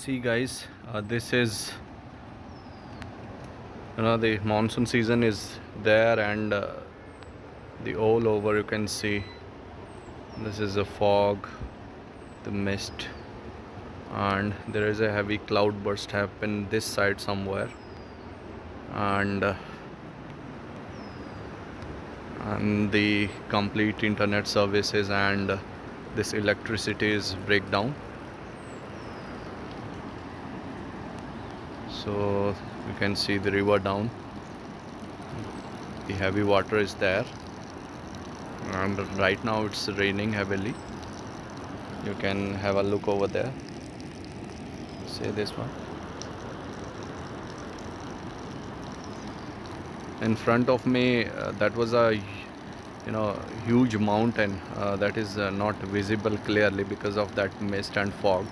see guys, this is, the monsoon season is there, and the all over you can see this is a fog, the mist, and there is a heavy cloud burst happen this side somewhere, and the complete internet services and this electricity is breakdown. So you can see the river down, the heavy water is there, and right now it's raining heavily. You can have a look over there, see this one in front of me. That was a huge mountain that is not visible clearly because of that mist and fog.